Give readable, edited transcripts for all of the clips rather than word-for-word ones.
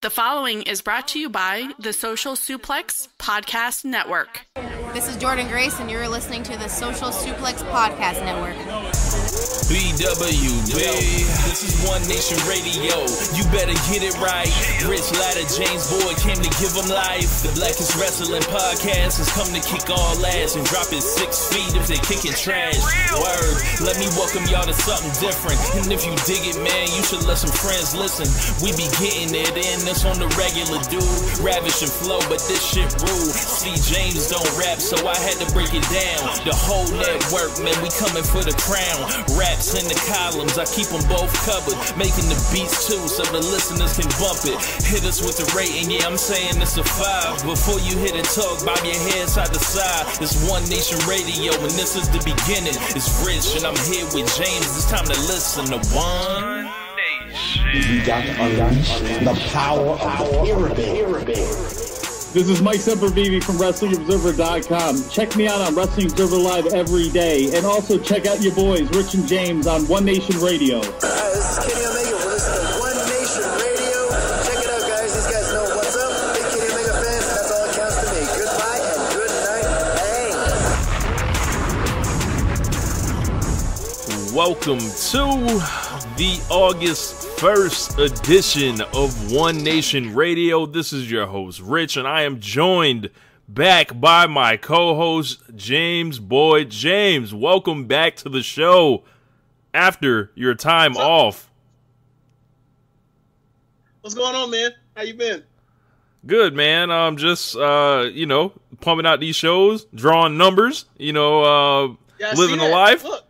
The following is brought to you by the Social Suplex Podcast Network. This is Jordan Grace, and you're listening to the Social Suplex Podcast Network. BWB, this is One Nation Radio. You better get it right. Rich Latta, James Boyd came to give them life. The Blackest Wrestling Podcast has come to kick all ass and drop it 6 feet if they kicking trash. Word, let me welcome y'all to something different. And if you dig it, man, you should let some friends listen. We be getting it in, that's on the regular, dude. Ravish and flow, but this shit rude. See, James don't rap, so I had to break it down. The whole network, man, we coming for the crown. Raps in the columns, I keep them both covered. Making the beats too, so the listeners can bump it. Hit us with the rating, yeah, I'm saying it's a 5. Before you hit it, talk, bob your head side to side. It's One Nation Radio, and this is the beginning. It's Rich, and I'm here with James. It's time to listen to One Nation. We got to unleash the power of the pyramid. This is Mike Sempervive from WrestlingObserver.com. Check me out on Wrestling Observer Live every day. And also check out your boys, Rich and James, on One Nation Radio. This is Kenny Omega. We're listening to One Nation Radio. Check it out, guys. These guys know what's up. Big Kenny Omega fans. That's all that counts to me. Goodbye and good night. Bang. Welcome to the August 1st edition of One Nation Radio. This is your host, Rich, and I am joined back by my co-host, James Boyd. James, welcome back to the show after your time off. What's going on, man? How you been? Good, man. I'm just, pumping out these shows, drawing numbers, living the life. Look,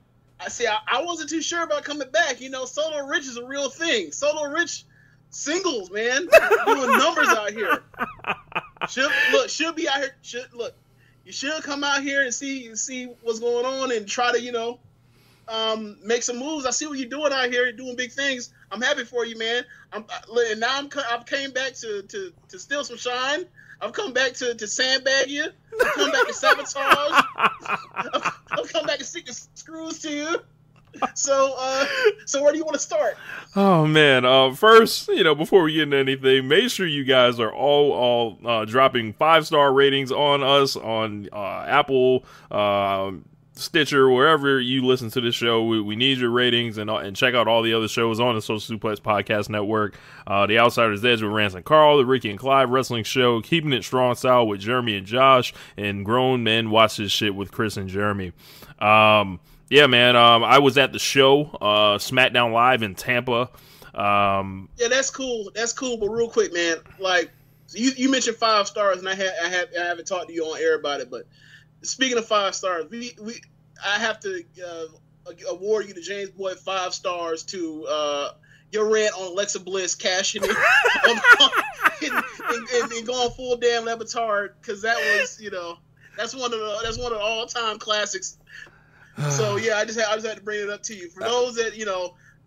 I wasn't too sure about coming back. Solo Rich is a real thing. Solo Rich singles, man, doing numbers out here. Should be out here. You should come out here and see what's going on and try to, make some moves. I see what you're doing out here. You're doing big things. I'm happy for you, man. I've came back to steal some shine. I've come back to sandbag you. I've come back to sabotage. I've come back to stick the screws to you. So where do you want to start? Oh man, first, before we get into anything, make sure you guys are all dropping 5-star ratings on us on Apple, Stitcher, wherever you listen to this show. We need your ratings, and check out all the other shows on the Social Suplex Podcast Network. The Outsider's Edge with Rance and Carl, the Ricky and Clive Wrestling Show, Keeping It Strong Style with Jeremy and Josh, and Grown Men Watch This Shit with Chris and Jeremy. Yeah, man, I was at the show, SmackDown Live in Tampa. Yeah, that's cool. That's cool, but real quick, man, like, you mentioned 5 stars, and I haven't talked to you on air about it, but speaking of 5 stars, I have to award you to James Boyd 5 stars to your rant on Alexa Bliss cashing in and going full damn Levitard, because that was that's one of the all time classics. So yeah, I just had to bring it up to you. For those that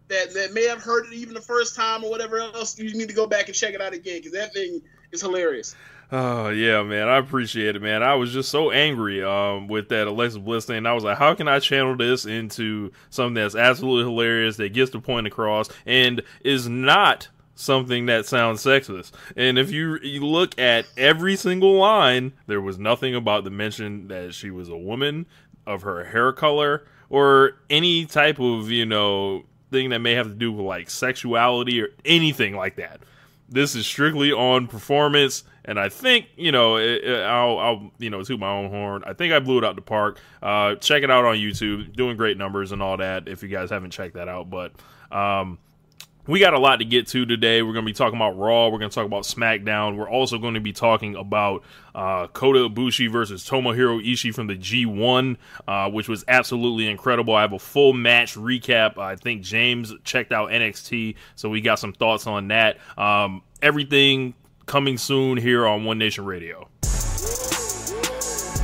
that may have heard it even the first time or whatever else, you need to go back and check it out again, because that thing is hilarious. Oh, yeah, man. I appreciate it, man. I was just so angry with that Alexa Bliss thing. I was like, how can I channel this into something that's absolutely hilarious, that gets the point across, and is not something that sounds sexist? And if you look at every single line, there was nothing about the mention that she was a woman, of her hair color, or any type of, thing that may have to do with, like, sexuality or anything like that. This is strictly on performance, and I think, I'll toot my own horn. I think I blew it out the park. Check it out on YouTube. Doing great numbers and all that, if you guys haven't checked that out. But we got a lot to get to today. We're going to be talking about Raw. We're going to talk about SmackDown. We're also going to be talking about Kota Ibushi versus Tomohiro Ishii from the G1, which was absolutely incredible. I have a full match recap. I think James checked out NXT, so we got some thoughts on that. Everything coming soon here on One Nation Radio.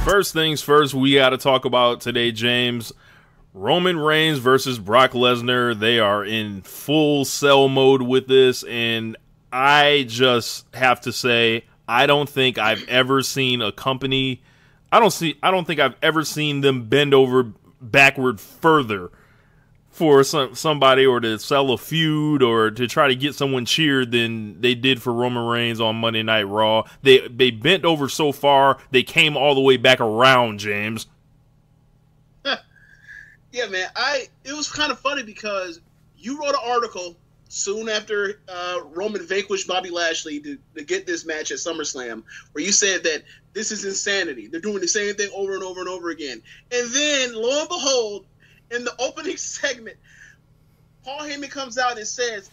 First things first, we got to talk about today, James. Roman Reigns versus Brock Lesnar. They are in full sell mode with this, and I just have to say, I don't think I've ever seen a company. I don't think I've ever seen them bend over backward further for somebody or to sell a feud or to try to get someone cheered than they did for Roman Reigns on Monday Night Raw. They bent over so far, they came all the way back around, James. Yeah, man. It was kind of funny because you wrote an article soon after Roman vanquished Bobby Lashley to get this match at SummerSlam, where you said that this is insanity. They're doing the same thing over and over and over again. And then, lo and behold, in the opening segment, Paul Heyman comes out and says,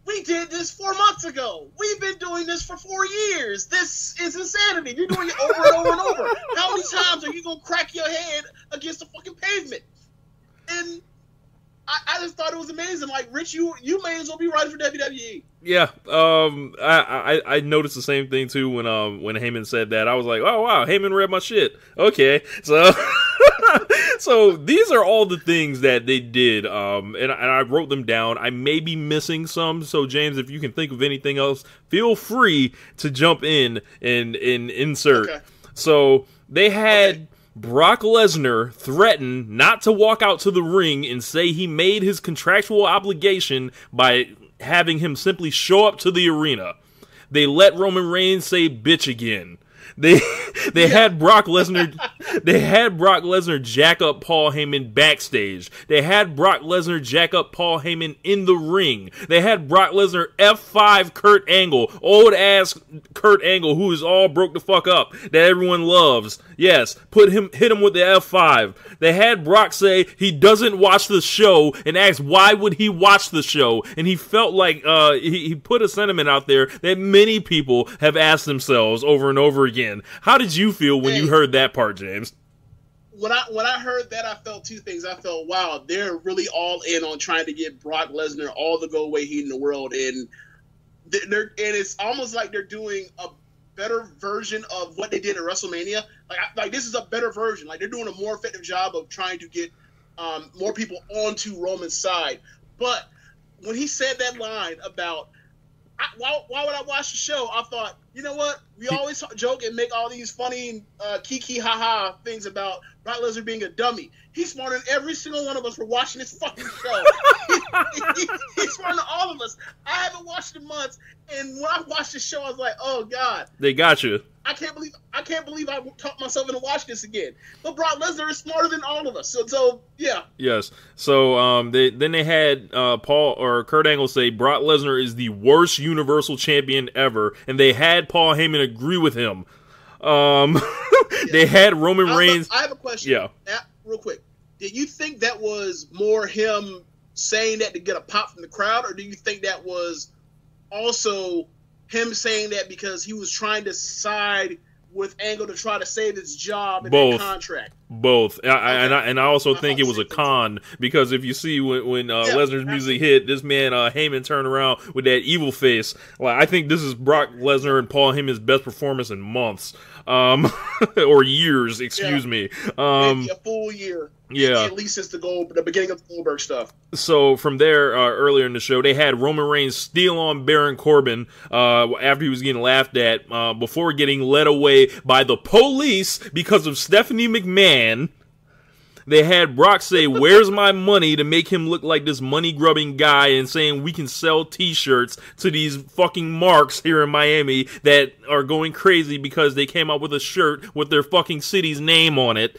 "We did this 4 months ago. We've been doing this for 4 years. This is insanity. You're doing it over and over and over. How many times are you going to crack your head against the fucking pavement?" And I just thought it was amazing. Like, Rich, you may as well be writing for WWE. Yeah, I noticed the same thing too when Heyman said that. I was like, oh wow, Heyman read my shit. Okay, so so these are all the things that they did, and I wrote them down. I may be missing some, so James, if you can think of anything else, feel free to jump in and insert. Okay. So they had Brock Lesnar threatened not to walk out to the ring and say he made his contractual obligation by having him simply show up to the arena. They let Roman Reigns say bitch again. They had Brock Lesnar jack up Paul Heyman backstage. They had Brock Lesnar jack up Paul Heyman in the ring. They had Brock Lesnar F5 Kurt Angle, old ass Kurt Angle, who is all broke the fuck up, that everyone loves. Yes, hit him with the F5. They had Brock say he doesn't watch the show and asked why would he watch the show, and he felt like he put a sentiment out there that many people have asked themselves over and over again. How did you feel when you heard that part, James? When I heard that, I felt two things. I felt, wow, they're really all in on trying to get Brock Lesnar all the go-away heat in the world, and it's almost like they're doing a better version of what they did at WrestleMania. Like this is a better version. Like, they're doing a more effective job of trying to get more people onto Roman's side. But when he said that line about why would I watch the show, I thought, you know what? We always joke and make all these funny kiki ha-ha things about Brock Lesnar being a dummy. He's smarter than every single one of us for watching this fucking show. He's smarter than all of us. I haven't watched it in months, and when I watched the show, I was like, oh God. They got you. I can't believe I talked myself into watching this again. But Brock Lesnar is smarter than all of us. So yeah. Yes. So they had Paul or Kurt Angle say Brock Lesnar is the worst Universal Champion ever, and they had Paul Heyman agree with him. They had Roman Reigns. I have a question. Yeah. Real quick. Did you think that was more him saying that to get a pop from the crowd, or do you think that was also him saying that because he was trying to side with Angle to try to save his job and that contract? Both. And I also think it was a con, because if you see when Lesnar's music hit, this man Heyman turned around with that evil face. Like, I think this is Brock Lesnar and Paul Heyman's best performance in months. Or years, excuse me. Maybe a full year. Yeah. At least since the beginning of the Goldberg stuff. So from there, earlier in the show, they had Roman Reigns steal on Baron Corbin after he was getting laughed at before getting led away by the police because of Stephanie McMahon. They had Brock say, "Where's my money?" to make him look like this money-grubbing guy, and saying we can sell t-shirts to these fucking marks here in Miami that are going crazy because they came out with a shirt with their fucking city's name on it.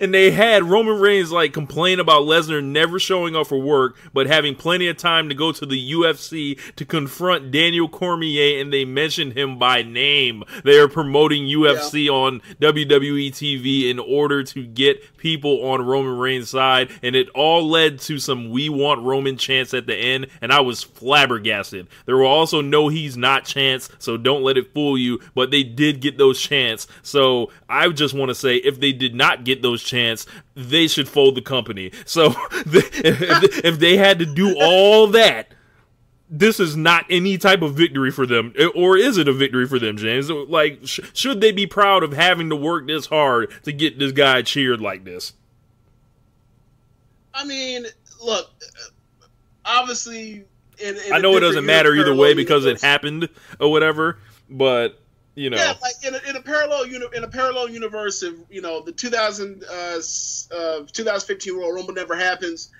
And they had Roman Reigns complain about Lesnar never showing up for work, but having plenty of time to go to the UFC to confront Daniel Cormier, and they mentioned him by name. They are promoting UFC on WWE TV in order to get people on Roman Reigns' side, and it all led to some "We Want Roman" chants at the end, and I was flabbergasted. There were also "No, he's not" chants, so don't let it fool you, but they did get those chants. So I just want to say, if they did not get those chants, they should fold the company. So if they had to do all that, this is not any type of victory for them. Or is it a victory for them, James? Like, should they be proud of having to work this hard to get this guy cheered like this? I mean, look, obviously... I know it doesn't matter either way because it happened or whatever, but Yeah, like in a parallel universe, if the 2015 Royal Rumble never happens,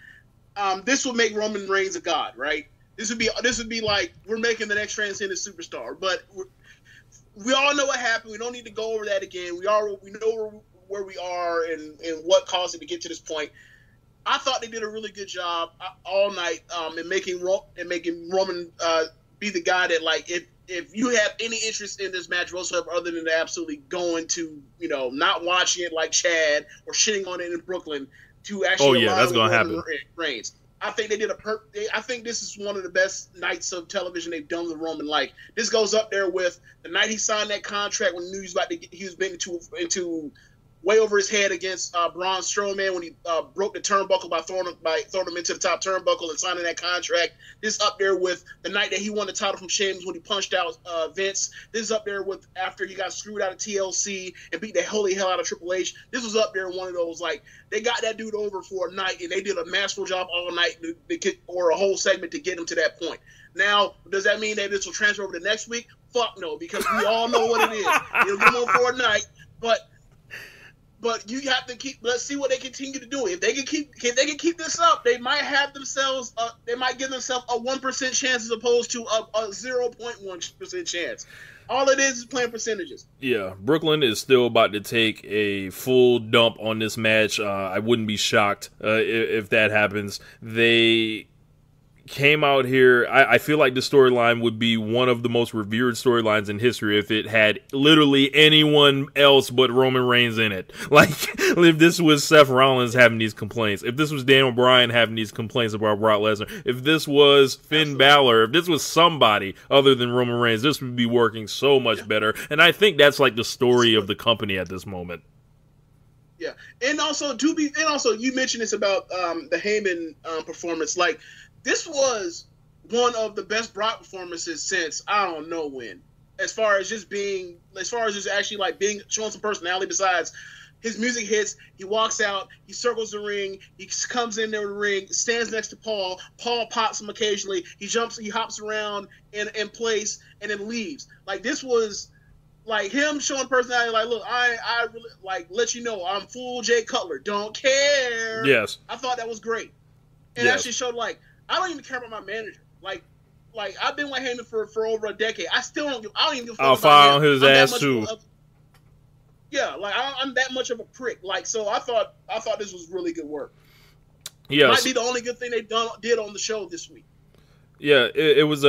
this would make Roman Reigns a god, right? This would be like we're making the next transcendent superstar. But we all know what happened. We don't need to go over that again. We know where we are and what caused it to get to this point. I thought they did a really good job all night in making Roman be the guy that, like, if you have any interest in this match whatsoever other than absolutely going to, not watching it like Chad or shitting on it in Brooklyn, to actually that's going to happen. Reigns. I think they did I think this is one of the best nights of television they've done with Roman. Like, this goes up there with the night he signed that contract when he knew he was getting into way over his head against Braun Strowman when he broke the turnbuckle by throwing him into the top turnbuckle and signing that contract. This is up there with the night that he won the title from Sheamus when he punched out Vince. This is up there with after he got screwed out of TLC and beat the holy hell out of Triple H. This was up there one of those, like, they got that dude over for a night and they did a masterful job all night or a whole segment to get him to that point. Now, does that mean that this will transfer over to next week? Fuck no, because we all know what it is. It'll go on for a night, but you have to let's see what they continue to do. If they can keep this up, they might give themselves a 1% chance as opposed to a 0.1% chance. All it is playing percentages. Yeah, Brooklyn is still about to take a full dump on this match. I wouldn't be shocked if that happens. They came out here. I feel like the storyline would be one of the most revered storylines in history if it had literally anyone else but Roman Reigns in it. Like, if this was Seth Rollins having these complaints, if this was Daniel Bryan having these complaints about Brock Lesnar, if this was Finn Balor, if this was somebody other than Roman Reigns, this would be working so much better. And I think that's like the story of the company at this moment. Yeah, and also you mentioned this about the Heyman performance. Like, this was one of the best Brock performances since I don't know when. As far as just actually like being showing some personality. Besides, his music hits, he walks out, he circles the ring, he comes in there with the ring, stands next to Paul. Paul pops him occasionally. He hops around in place, and then leaves. Like, this was like him showing personality. Like, look, I really like let you know I'm full Jay Cutler. Don't care. Yes, I thought that was great, and actually showed like. I don't even care about my manager. Like I've been with Heyman for over a decade. I don't even give a fuck. I'll fire on his ass too. Like I'm that much of a prick. Like, so I thought this was really good work. Yes. Might be the only good thing they did on the show this week. Yeah, it was a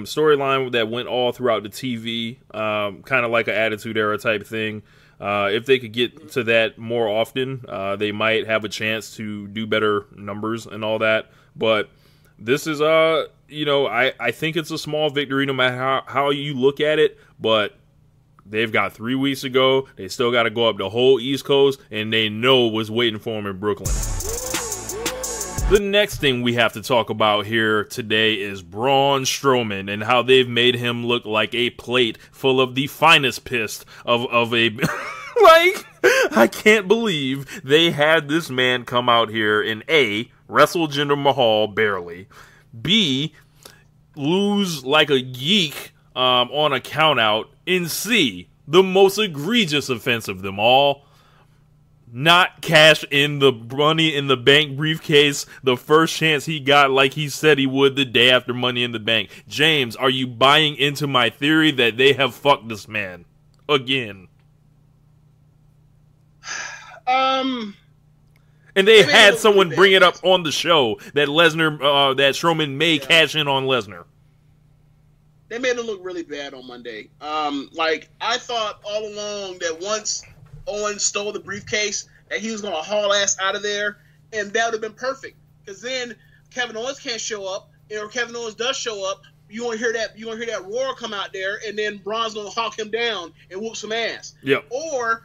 storyline that went all throughout the TV, kind of like an Attitude Era type thing. If they could get to that more often, they might have a chance to do better numbers and all that. But this is, I think it's a small victory no matter how you look at it, but they've got 3 weeks to go. They still got to go up the whole East Coast, and they know what's waiting for them in Brooklyn. The next thing we have to talk about here today is Braun Strowman and how they've made him look like a plate full of the finest piss of a... Like, I can't believe they had this man come out here and A, wrestle Jinder Mahal barely, B, lose like a geek on a countout, and C, the most egregious offense of them all, not cash in the Money in the Bank briefcase the first chance he got like he said he would the day after Money in the Bank. James, are you buying into my theory that they have fucked this man again? And they had someone bring it up on the show that that Strowman may cash in on Lesnar. They made it look really bad on Monday. Like, I thought all along that once Owens stole the briefcase, that he was going to haul ass out of there, and that would have been perfect. Because then Kevin Owens can't show up, or Kevin Owens does show up. You won't hear that roar come out there, and then Braun's going to hawk him down and whoop some ass. Yep. Or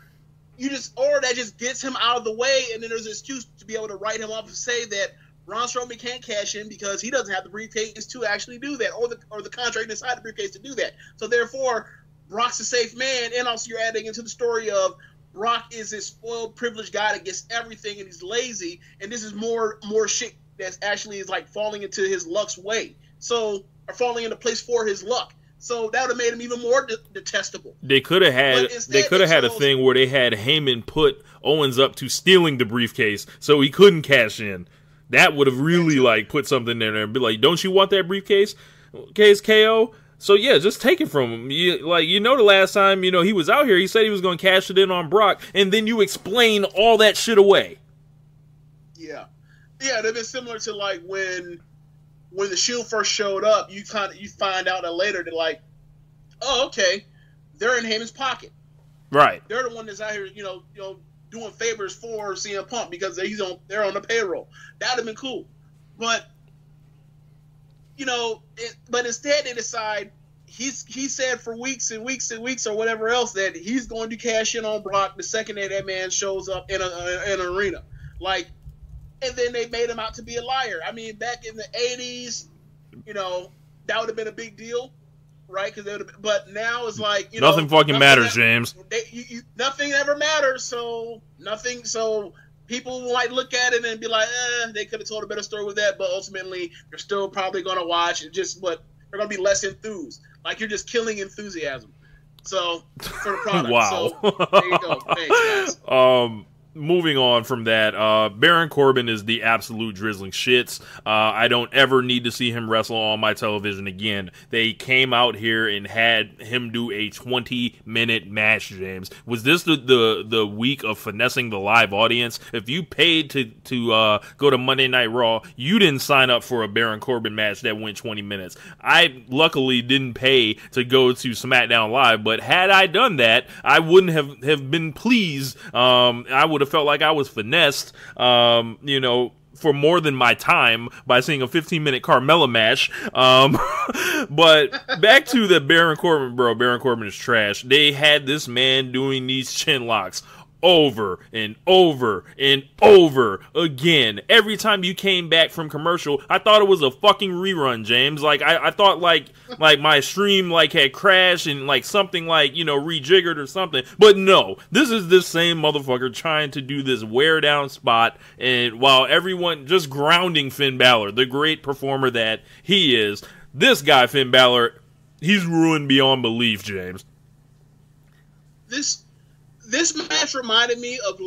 that just gets him out of the way, and then there's an excuse to be able to write him up and say that Braun Strowman can't cash in because he doesn't have the briefcase to actually do that, or the contract inside the briefcase to do that. So therefore, Brock's a safe man, and also you're adding into the story of Brock is a spoiled, privileged guy that gets everything, and he's lazy, and this is more shit that's actually is like falling into his luck's way. Or falling into place for his luck. So that would have made him even more detestable. They could have had But instead they could have they had a chose- thing where they had Heyman put Owens up to stealing the briefcase so he couldn't cash in. That would have really like put something in there and be like, "Don't you want that briefcase? Case KO?" So yeah, just take it from him. The last time he was out here, he said he was going to cash it in on Brock, and then you explain all that shit away. Yeah, they've been similar to like when the Shield first showed up. You find out that later that like, oh okay, they're in Heyman's pocket. Right. They're the one that's out here, doing favors for CM Punk because they're on the payroll. That'd have been cool, but but instead they decide he said for weeks and weeks and weeks or whatever else that he's going to cash in on Brock the second that man shows up in an arena, like, and then they made him out to be a liar. I mean, back in the 80s, that would have been a big deal. Right, but now it's like nothing fucking matters, James. Nothing ever matters, so nothing. So people might look at it and be like, they could have told a better story with that, but ultimately they're still probably going to watch. But they're going to be less enthused. Like you're just killing enthusiasm. So for the product. Wow. So, there you go. Thanks, guys. Moving on from that, Baron Corbin is the absolute drizzling shits. I don't ever need to see him wrestle on my television again. They came out here and had him do a 20-minute match, James. Was this the week of finessing the live audience? If you paid to go to Monday Night Raw, you didn't sign up for a Baron Corbin match that went 20 minutes. I luckily didn't pay to go to SmackDown Live, but had I done that, I wouldn't have been pleased. I would have felt like I was finessed, for more than my time by seeing a 15-minute Carmella match. But back to the Baron Corbin, bro. Baron Corbin is trash. They had this man doing these chin locks over and over and over again. Every time you came back from commercial, I thought it was a fucking rerun, James. Like I thought like my stream had crashed and something rejiggered or something. But no, this is this same motherfucker trying to do this wear down spot, and while everyone just grounding Finn Balor, the great performer that he is, this guy Finn Balor, he's ruined beyond belief, James. This match reminded me of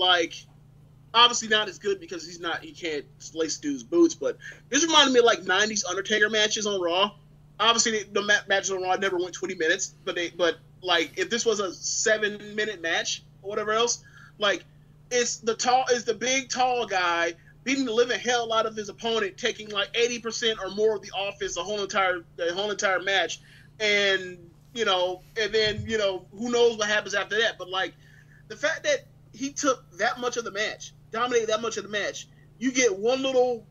obviously not as good because he can't lace dude's boots, but this reminded me of 90s Undertaker matches on Raw. Obviously the matches on Raw never went 20 minutes, but if this was a 7-minute match or whatever else, it's the big tall guy beating the living hell out of his opponent, taking 80% or more of the offense the whole entire match, and then who knows what happens after that, but the fact that he took that much of the match, dominated that much of the match, you get one little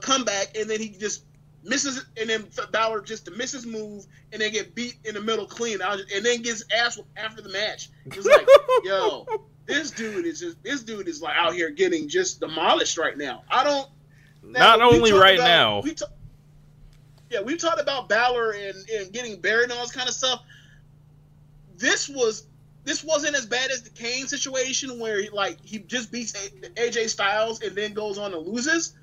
comeback, and then he just misses, and then Balor just misses move, and then get beat in the middle clean, and then gets ass after the match. It's yo, this dude is out here getting just demolished right now. Not only right now. We've talked about Balor and getting buried and all this kind of stuff. This wasn't as bad as the Kane situation where he just beats AJ Styles and then goes on and loses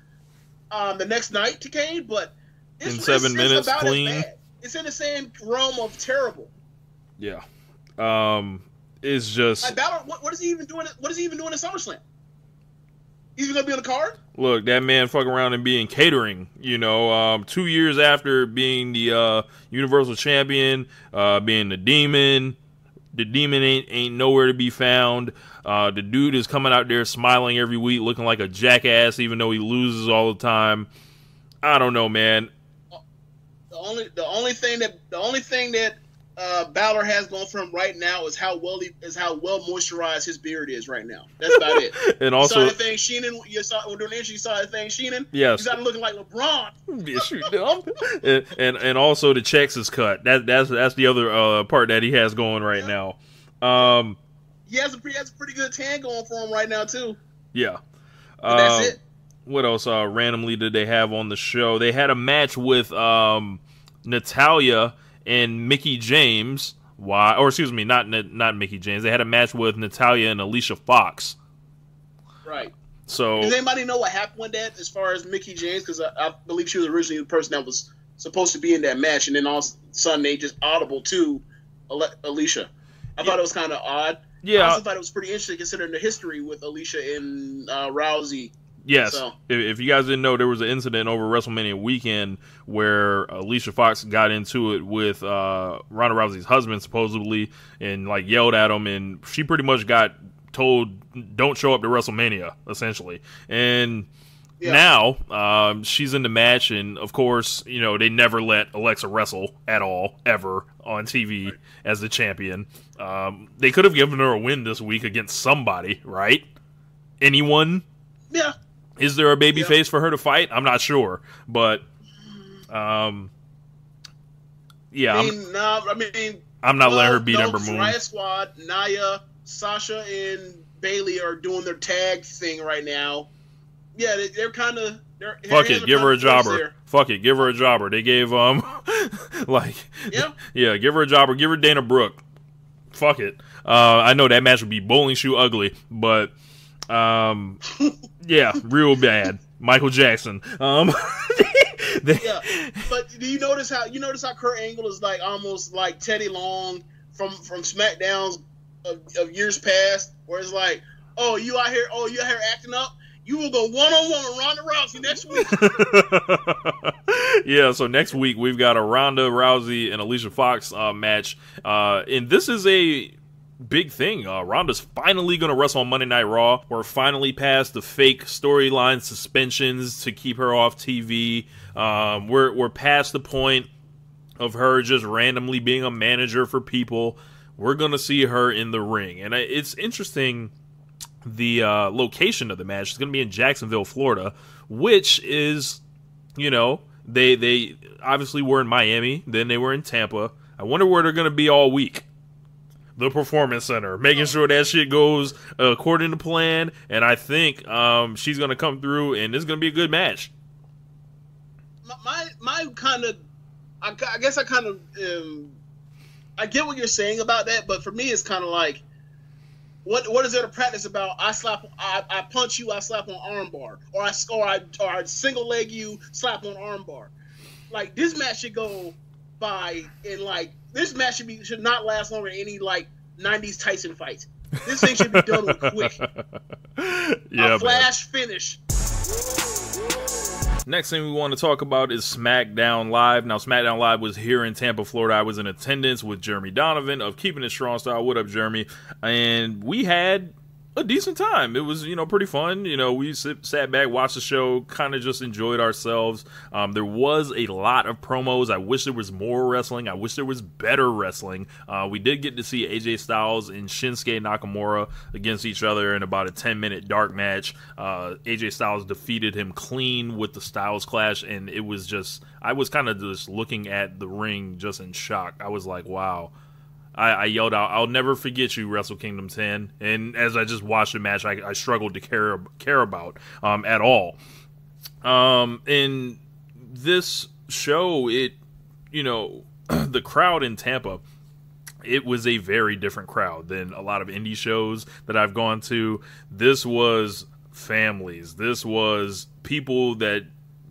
the next night to Kane, but in 7 minutes clean. It's in the same realm of terrible. Yeah, it's just Balor. What is he even doing? What is he even doing at SummerSlam? He's gonna be on the card. Look, that man fucking around and being catering. 2 years after being the Universal Champion, being the Demon. The Demon ain't nowhere to be found. The dude is coming out there smiling every week, looking like a jackass, even though he loses all the time. I don't know, man. The only thing that Balor has going for him right now is how well moisturized his beard is right now. That's about it. And also, you saw the thing Sheenan. You saw the thing Sheenan. Yes, he's out looking like LeBron. Yes, you dumb. and also the checks is cut. That's the other part that he has going right now. He has a pretty good tan going for him right now too. Yeah. That's it. What else randomly did they have on the show? They had a match with Natalya and Mickie James. Why? Or excuse me, not Mickie James. They had a match with Natalya and Alicia Fox. Right. So does anybody know what happened with that as far as Mickie James? Because I believe she was originally the person that was supposed to be in that match, and then all of a sudden they just audible to Alicia. I thought it was kind of odd. Yeah. I also thought it was pretty interesting considering the history with Alicia and Rousey. Yes. So. If you guys didn't know, there was an incident over WrestleMania weekend where Alicia Fox got into it with Ronda Rousey's husband, supposedly, and like yelled at him, and she pretty much got told, don't show up to WrestleMania, essentially. And now she's in the match, and of course, you know, they never let Alexa wrestle at all, ever, on TV as the champion. They could have given her a win this week against somebody, right? Anyone? Yeah. Is there a baby face for her to fight? I'm not sure, but I'm not letting her beat Ember Moon. Riot Squad, Nia, Sasha, and Bayley are doing their tag thing right now. Yeah, they're kind of. Fuck it, give her a jobber. Fuck it, give her a jobber. They gave give her a jobber. Give her Dana Brooke. Fuck it. I know that match would be bowling shoe ugly, but yeah, real bad. Michael Jackson. Yeah, but do you notice how Kurt Angle is like almost like Teddy Long from SmackDowns of years past, where it's like, you out here acting up. You will go one-on-one with Ronda Rousey next week. Yeah, so next week we've got a Ronda Rousey and Alicia Fox match, and this is a big thing. Ronda's finally going to wrestle on Monday Night Raw. We're finally past the fake storyline suspensions to keep her off TV. We're past the point of her just randomly being a manager for people. We're going to see her in the ring, and it's interesting. The location of the match is going to be in Jacksonville, Florida, which is, you know, they obviously were in Miami, then they were in Tampa. I wonder where they're going to be all week. The Performance Center, making sure that shit goes according to plan, and I think she's going to come through, and it's going to be a good match. My kind of, I guess I kind of, I get what you're saying about that, but for me it's kind of like, What is there to practice about? I punch you, I slap on armbar, or I single leg you, slap on armbar. Like, this match should go by, and like this match should not last longer than any like 90s Tyson fights. This thing should be done with quick. A flash finish. Next thing we want to talk about is SmackDown Live. Now, SmackDown Live was here in Tampa, Florida. I was in attendance with Jeremy Donovan of Keeping It Strong Style. What up, Jeremy? And we had a decent time. It was, pretty fun. We sat back, watched the show, kind of just enjoyed ourselves. There was a lot of promos. I wish there was more wrestling. I wish there was better wrestling. We did get to see AJ Styles and Shinsuke Nakamura against each other in about a 10-minute dark match. AJ Styles defeated him clean with the Styles Clash, and it was just, I was kind of just looking at the ring just in shock. I was like, wow. I yelled out, "I'll never forget you, Wrestle Kingdom 10." And as I just watched the match, I struggled to care about at all. In this show, the crowd in Tampa, it was a very different crowd than a lot of indie shows that I've gone to. This was families. This was people that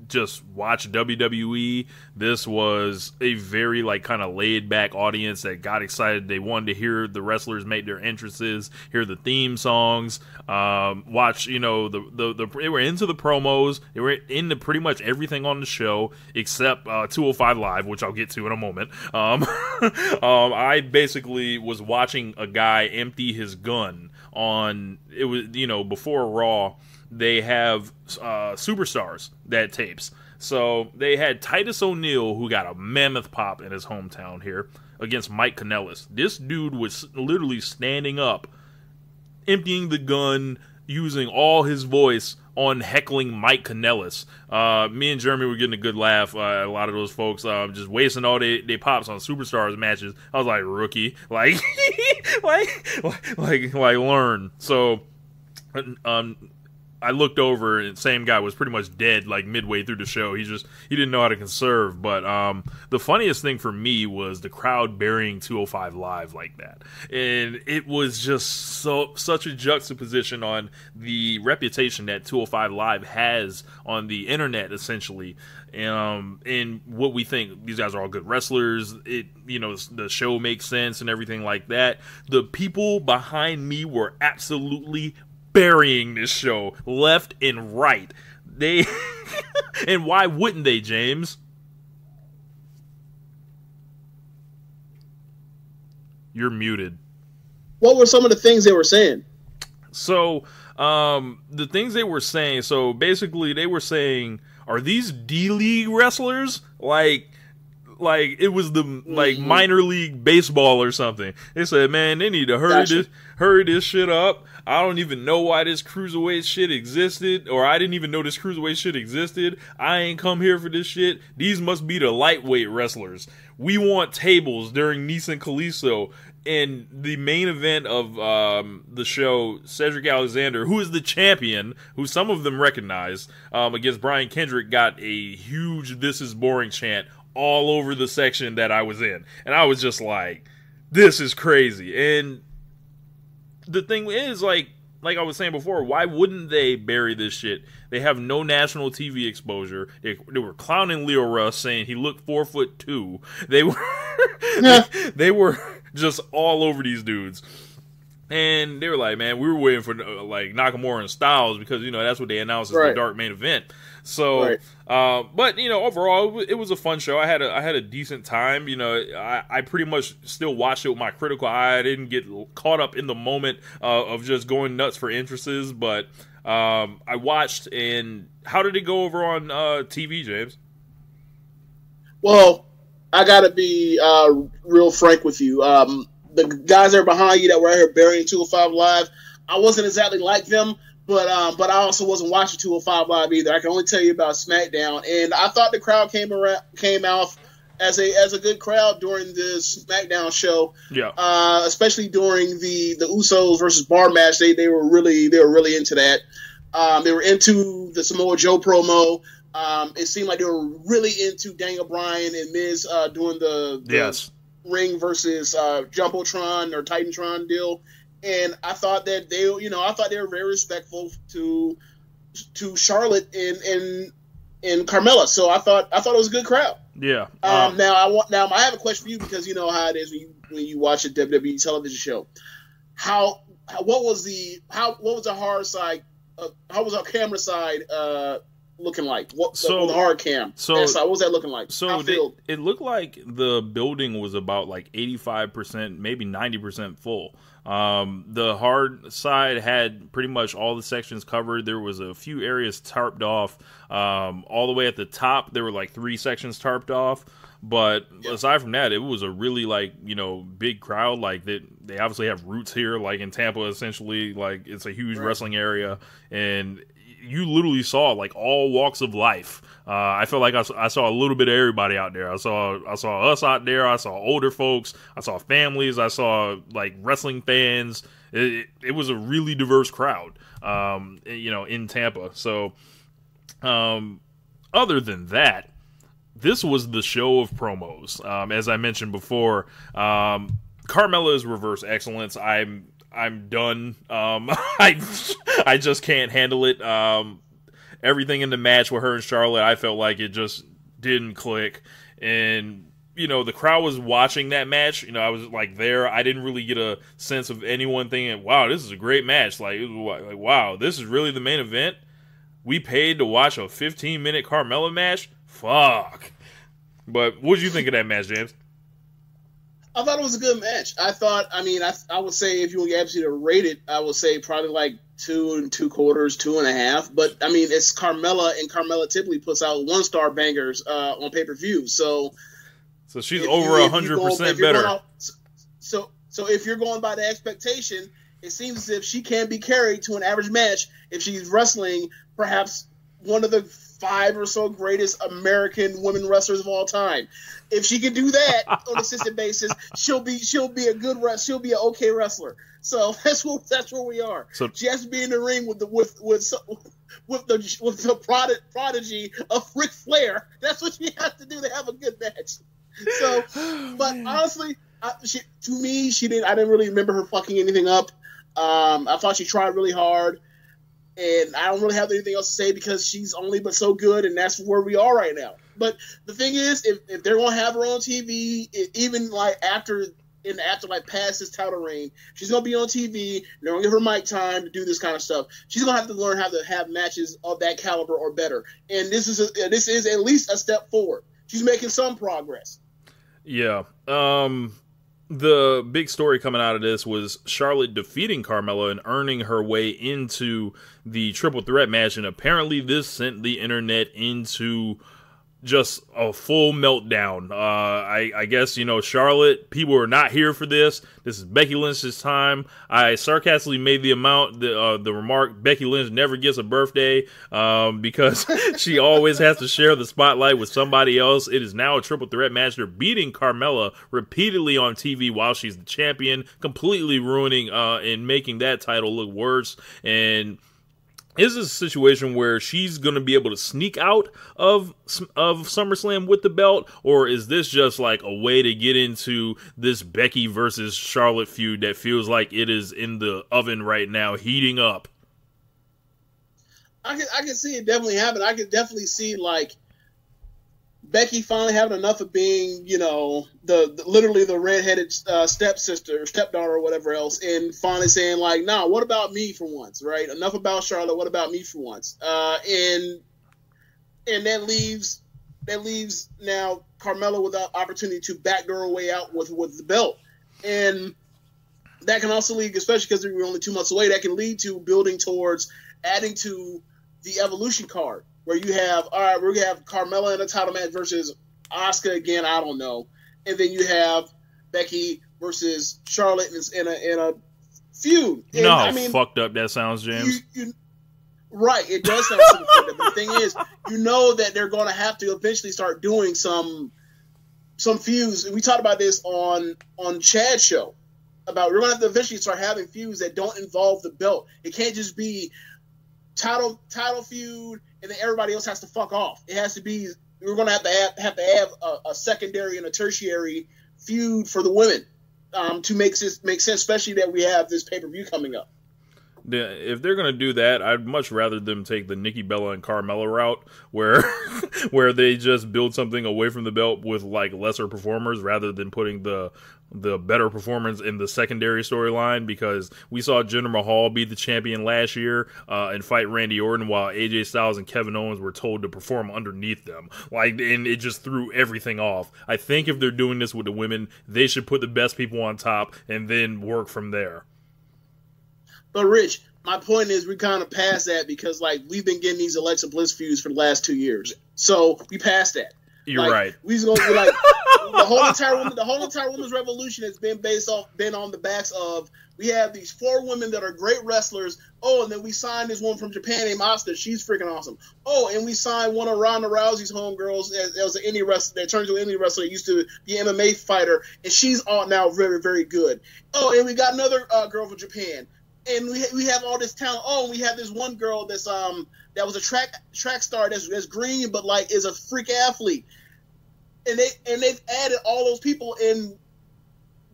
just watch WWE. This was a very kind of laid back audience that got excited. They wanted to hear the wrestlers make their entrances, hear the theme songs, watch, they were into the promos. They were into pretty much everything on the show except 205 Live, which I'll get to in a moment. I basically was watching a guy empty his gun on, it was, before Raw. They have superstars that tapes. So they had Titus O'Neil, who got a mammoth pop in his hometown here, against Mike Kanellis. This dude was literally standing up, emptying the gun, using all his voice on heckling Mike Kanellis. Me and Jeremy were getting a good laugh. A lot of those folks just wasting all their pops on superstars matches. I was like, rookie, like learn. So I looked over and same guy was pretty much dead like midway through the show. He didn't know how to conserve. But the funniest thing for me was the crowd burying 205 Live like that. And it was just such a juxtaposition on the reputation that 205 Live has on the internet, essentially. And what we think, these guys are all good wrestlers. The show makes sense and everything like that. The people behind me were absolutely burying this show left and right. And why wouldn't they, James? You're muted. What were some of the things they were saying? So, the things they were saying, so basically they were saying, are these D-League wrestlers? Like it was the minor league baseball or something. They said, man, they need to hurry this shit up. I don't even know why this cruiserweight shit existed, or I didn't even know this cruiserweight shit existed. I ain't come here for this shit. These must be the lightweight wrestlers. We want tables during Nice and Kalisto. And the main event of the show, Cedric Alexander, who is the champion, who some of them recognize, against Brian Kendrick, got a huge "This is boring" chant all over the section that I was in. And I was just like, this is crazy. And the thing is, like I was saying before, why wouldn't they bury this shit? They have no national TV exposure. They were clowning Leo Rush, saying he looked 4'2". They were just all over these dudes. And they were like, man, we were waiting for like Nakamura and Styles because, that's what they announced as the dark main event. So, but, overall, it was a fun show. I had a decent time. I pretty much still watched it with my critical eye. I didn't get caught up in the moment of just going nuts for entrances, but I watched. And how did it go over on TV, James? Well, I gotta be real frank with you. The guys that are behind you that were out here burying 205 Live, I wasn't exactly like them, but I also wasn't watching 205 Live either. I can only tell you about SmackDown, and I thought the crowd came out as a good crowd during this SmackDown show. Yeah. Especially during the Usos versus Bar match, they were really into that. They were into the Samoa Joe promo. It seemed like they were really into Daniel Bryan and Miz doing the ring versus Jumbotron or Titantron deal, and I thought that they were very respectful to Charlotte and Carmella. So I thought it was a good crowd. Yeah. Now I have a question for you because you know how it is when you watch a WWE television show. What was the hard side? How was our camera side? Looking like the hard cam. What was that looking like? So it looked like the building was about like 85%, maybe 90% full. The hard side had pretty much all the sections covered. There was a few areas tarped off. All the way at the top, there were like 3 sections tarped off. But aside from that, it was a really big crowd. Like they obviously have roots here, like in Tampa. Essentially, like it's a huge wrestling area, and you literally saw like all walks of life. I felt like I saw a little bit of everybody out there. I saw us out there. I saw older folks. I saw families. I saw like wrestling fans. It was a really diverse crowd, in Tampa. So, other than that, this was the show of promos. As I mentioned before, Carmella's reverse excellence. I'm done. I just can't handle it. Everything in the match with her and Charlotte, I felt like it just didn't click. And, the crowd was watching that match. I was like there. I didn't really get a sense of anyone thinking, wow, this is a great match. Like wow, this is really the main event. We paid to watch a 15-minute Carmella match? Fuck. But what did you think of that match, James? I thought it was a good match. I would say if you want to get to rate it, I would say probably like 2 2/4, 2.5. But it's Carmella, and Carmella typically puts out 1-star bangers on pay-per-view. So she's over 100% better. So if you're going by the expectation, it seems as if she can be carried to an average match if she's wrestling perhaps one of the 5 or so greatest American women wrestlers of all time. If she can do that on a consistent basis, she'll be a good wrestler. She'll be an okay wrestler. So that's where we are. So she has to be in the ring with the prodigy of Ric Flair. That's what she has to do to have a good match. So, but honestly, she didn't really remember her fucking anything up. I thought she tried really hard. And I don't really have anything else to say because she's only but so good, and that's where we are right now. But the thing is, if they're gonna have her on TV, even like after past this title reign, she's gonna be on TV. They're gonna give her mic time to do this kind of stuff. She's gonna have to learn how to have matches of that caliber or better. And this is at least a step forward. She's making some progress. Yeah. The big story coming out of this was Charlotte defeating Carmella and earning her way into the triple threat match, and apparently this sent the internet into just a full meltdown. I guess, Charlotte, people are not here for this. This is Becky Lynch's time. I sarcastically made the remark, Becky Lynch never gets a birthday, because she always has to share the spotlight with somebody else. It is now a triple threat match. They're beating Carmella repeatedly on TV while she's the champion, completely ruining and making that title look worse. And is this a situation where she's going to be able to sneak out of SummerSlam with the belt, or is this just like a way to get into this Becky versus Charlotte feud that feels like it is in the oven right now, heating up? I can see it definitely happen. I can definitely see like Becky finally having enough of being, literally the redheaded stepdaughter, or whatever else, and finally saying like, "Nah, what about me for once?" Right? Enough about Charlotte. What about me for once? And that leaves now Carmella with the opportunity to backdoor her way out with the belt, and that can also lead, especially because we're only 2 months away, that can lead to building towards adding to the Evolution card, where you have, all right, we're going to have Carmella in a title match versus Asuka again, I don't know. And then you have Becky versus Charlotte in a feud. You know how fucked up that sounds, James? Right, it does sound super fucked up. But the thing is, you know that they're going to have to eventually start doing some feuds. We talked about this on Chad's show. We're going to have to eventually start having feuds that don't involve the belt. It can't just be title feud, and then everybody else has to fuck off. It has to be, we're going to have a secondary and a tertiary feud for the women to make sense, especially that we have this pay-per-view coming up. If they're going to do that, I'd much rather them take the Nikki Bella and Carmella route, where they just build something away from the belt with like lesser performers, rather than putting the better performers in the secondary storyline, because we saw Jinder Mahal be the champion last year and fight Randy Orton, while AJ Styles and Kevin Owens were told to perform underneath them. And it just threw everything off. I think if they're doing this with the women, they should put the best people on top and then work from there. But Rich, my point is we kind of passed that, because like we've been getting these Alexa Bliss feuds for the last 2 years, so we passed that. You're right. We just gonna be like the whole entire women's revolution has been been on the backs of, we have these 4 women that are great wrestlers. Oh, and then we signed this one from Japan named Asuka. She's freaking awesome. Oh, and we signed one of Ronda Rousey's homegirls as an indie wrestler that turned to an indie wrestler that used to be an MMA fighter, and she's all now very, very good. Oh, and we got another girl from Japan. And we have all this talent. Oh, and we have this one girl that's that was a track star that's green, but like is a freak athlete. And they've added all those people, and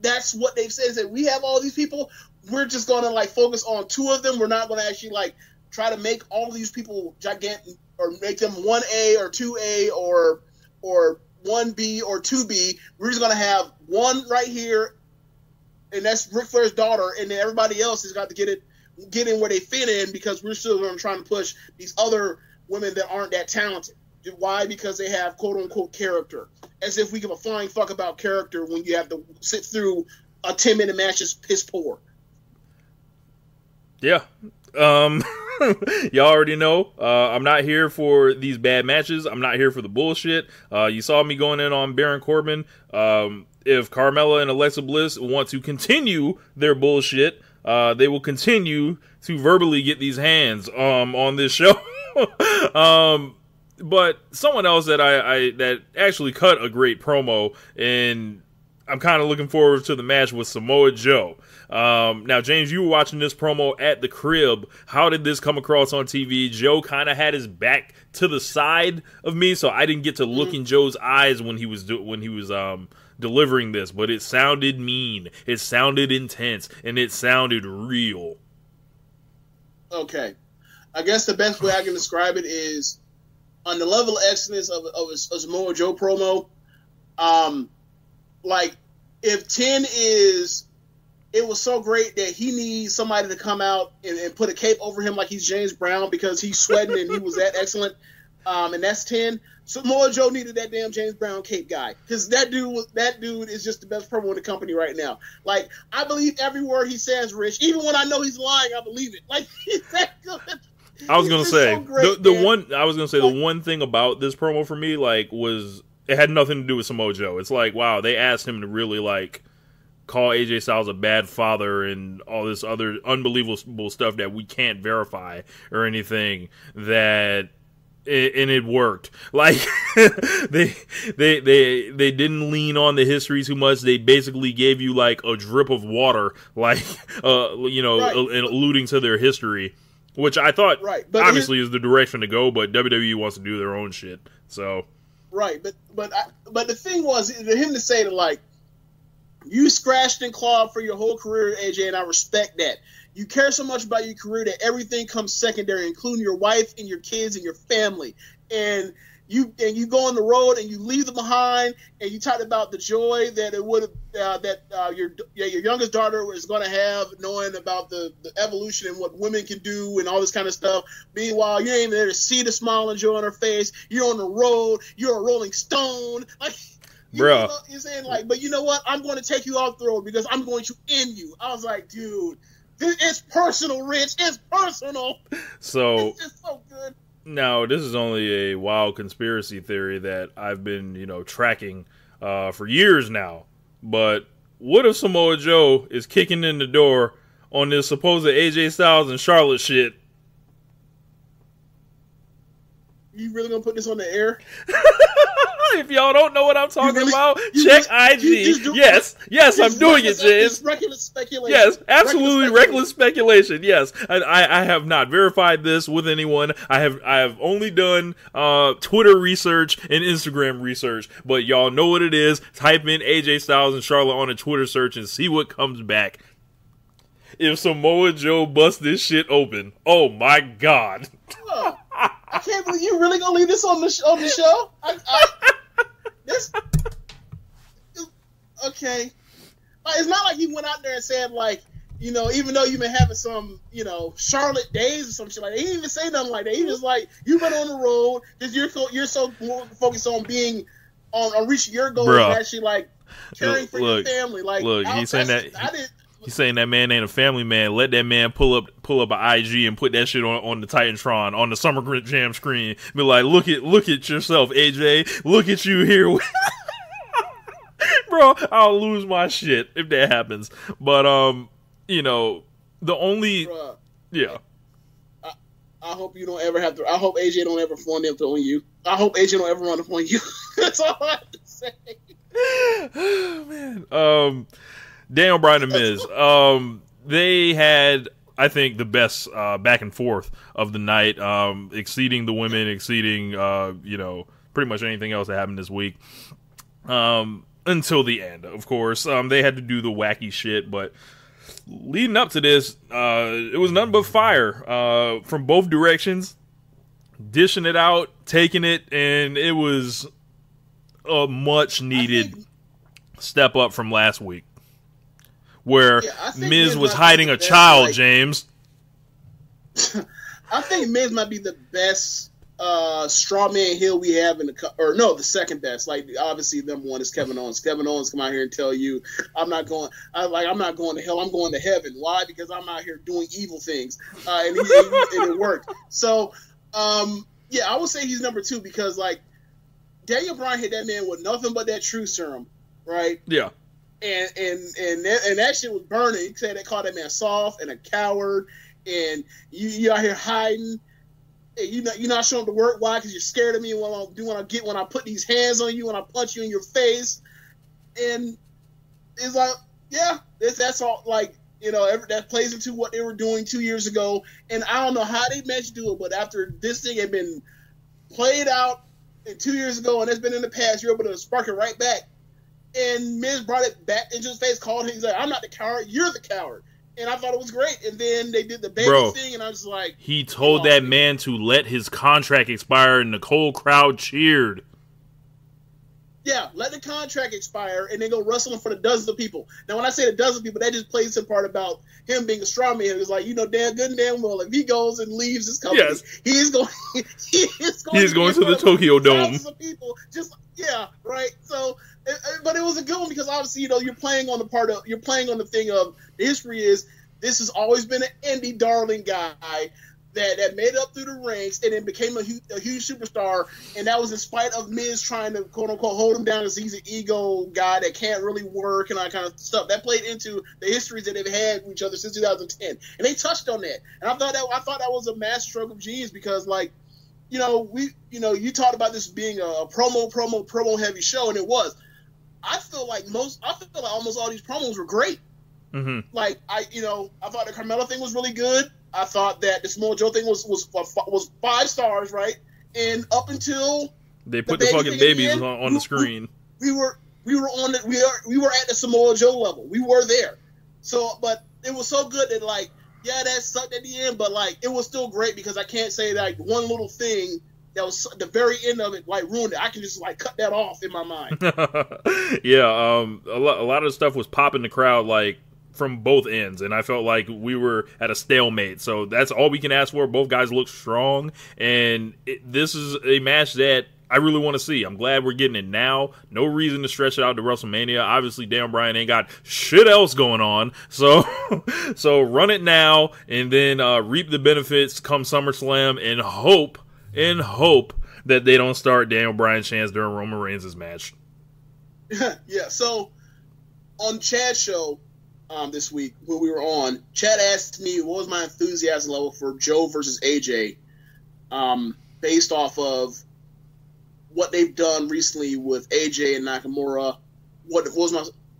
that's what they've said, is that we have all these people. We're just gonna like focus on 2 of them. We're not gonna actually like try to make all of these people gigantic, or make them 1A or 2A or 1B or 2B. We're just gonna have one right here, and that's Ric Flair's daughter, and then everybody else has got to get in where they fit in, because we're still trying to push these other women that aren't that talented. Why? Because they have quote-unquote character. As if we give a flying fuck about character when you have to sit through a 10-minute match that's piss poor. Yeah. Y'all already know, I'm not here for these bad matches. I'm not here for the bullshit. You saw me going in on Baron Corbin. If Carmella and Alexa Bliss want to continue their bullshit, they will continue to verbally get these hands on this show. But someone else that that actually cut a great promo, and I'm kind of looking forward to the match with Samoa Joe. Now, James, you were watching this promo at the crib. How did this come across on TV? Joe kind of had his back to the side of me, so I didn't get to look in Joe's eyes when he was delivering this. But it sounded mean, it sounded intense, and it sounded real. Okay, I guess the best way I can describe it is on the level of excellence of a Samoa Joe promo. Like if 10 is, it was so great that he needs somebody to come out and put a cape over him like he's James Brown because he's sweating and he was that excellent. And that's 10. Samoa Joe needed that damn James Brown cape guy because that dude is just the best promo in the company right now. Like, I believe every word he says, Rich. Even when I know he's lying, I believe it. Like, he's that good. I was gonna say so great, the one thing about this promo for me, like, was it had nothing to do with Samoa Joe. It's like, wow, they asked him to really like call AJ Styles a bad father and all this other unbelievable stuff that we can't verify or anything, and it worked. Like they didn't lean on the history too much. They basically gave you like a drip of water, like alluding to their history, which I thought obviously is the direction to go. But WWE wants to do their own shit, so right. But the thing was for him to say that, like, you scratched and clawed for your whole career, AJ, and I respect that. You care so much about your career that everything comes secondary, including your wife and your kids and your family. And you go on the road and you leave them behind, and you talked about the joy that it would have your youngest daughter is going to have knowing about the evolution and what women can do and all this kind of stuff. Meanwhile, you ain't there to see the smile and joy on her face. You're on the road. You're a Rolling Stone, like. Bro, you're saying, like, but you know what? I'm going to take you off the road because I'm going to end you. I was like, dude, it's personal, Rich. It's personal. So it's just so good. Now, this is only a wild conspiracy theory that I've been, tracking for years now. But what if Samoa Joe is kicking in the door on this supposed AJ Styles and Charlotte shit? You really gonna put this on the air? If y'all don't know what I'm talking about, check IG. Yes, I'm doing it, James. Reckless speculation. Yes, absolutely reckless speculation. Yes, I have not verified this with anyone. I have only done Twitter research and Instagram research. But y'all know what it is. Type in AJ Styles and Charlotte on a Twitter search and see what comes back. If Samoa Joe busts this shit open, oh my god! Oh, I can't believe you really gonna leave this on the show. Okay. It's not like you went out there and said, like, even though you've been having some, Charlotte days or some shit like that. He didn't even say nothing like that. He was like, you went on the road because you're so more focused on being on reaching your goals and actually like caring for your family. Like, look, he's saying that. He's saying that man ain't a family man. Let that man pull up an IG and put that shit on the Titantron on the Summer Jam screen. Be like, look at yourself, AJ. Look at you here. Bro, I'll lose my shit if that happens. But the only yeah. I hope you don't ever have to. I hope AJ don't ever phone them to on you. I hope AJ don't ever run up on you. That's all I have to say. Oh man. Daniel Bryan and Miz, they had, I think, the best back and forth of the night, exceeding the women, exceeding, pretty much anything else that happened this week. Until the end, of course. They had to do the wacky shit, but leading up to this, it was nothing but fire from both directions, dishing it out, taking it, and it was a much-needed step up from last week. Where Miz was hiding a child, like, James. I think Miz might be the best straw man heel we have the second best. Like, obviously, number one is Kevin Owens. Kevin Owens come out here and tell you, I'm not going to hell, I'm going to heaven. Why? Because I'm out here doing evil things, and it worked. So, I would say he's number two because, like, Daniel Bryan hit that man with nothing but that true serum, right? Yeah. And that shit was burning. He said they called that man soft and a coward, and you out here hiding. hey, you're not showing up to work. Why? Because you're scared of me when I put these hands on you, when I punch you in your face. And it's like, yeah, that's all. Like, that plays into what they were doing 2 years ago. And I don't know how they managed to do it, but after this thing had been played out 2 years ago and it's been in the past, you're able to spark it right back. And Miz brought it back into his face, called him. He's like, I'm not the coward, you're the coward. And I thought it was great. And then they did the baby thing, and I was like... He told that man to let his contract expire, and the whole crowd cheered. Yeah, let the contract expire, and then go wrestle in front of dozens of people. Now, when I say the dozens of people, that just plays the part about him being a straw man. It's like, damn good and damn well, if he goes and leaves his company, he is going to the Tokyo Dome. Of people, right. So, but it was a good one because obviously, you're playing on the thing of the history is this has always been an indie darling guy that made it up through the ranks and then became a huge superstar, and that was in spite of Miz trying to quote unquote hold him down as he's an ego guy that can't really work and all that kind of stuff. That played into the histories that they've had with each other since 2010, and they touched on that. And I thought that was a master stroke of genius because, like, you talked about this being a promo heavy show, and it was. I feel like almost all these promos were great. Mm-hmm. Like I thought the Carmella thing was really good. I thought that the Samoa Joe thing was 5 stars, right? And up until they put the fucking babies on the screen, we were at the Samoa Joe level. We were there. So, but it was so good that, like, yeah, that sucked at the end, but, like, it was still great because I can't say that, like, one little thing that was the very end of it, like, ruined it. I can just, like, cut that off in my mind. Yeah, a lot of the stuff was popping the crowd, like, from both ends, and I felt like we were at a stalemate. So that's all we can ask for. Both guys look strong, and this is a match that I really want to see. I'm glad we're getting it now. No reason to stretch it out to WrestleMania. Obviously, Dan Bryan ain't got shit else going on, so run it now, and then reap the benefits come SummerSlam, and hope that they don't start Daniel Bryan's chance during Roman Reigns' match. Yeah. So on Chad's show this week when we were on, Chad asked me what was my enthusiasm level for Joe versus AJ, based off of what they've done recently with AJ and Nakamura. What was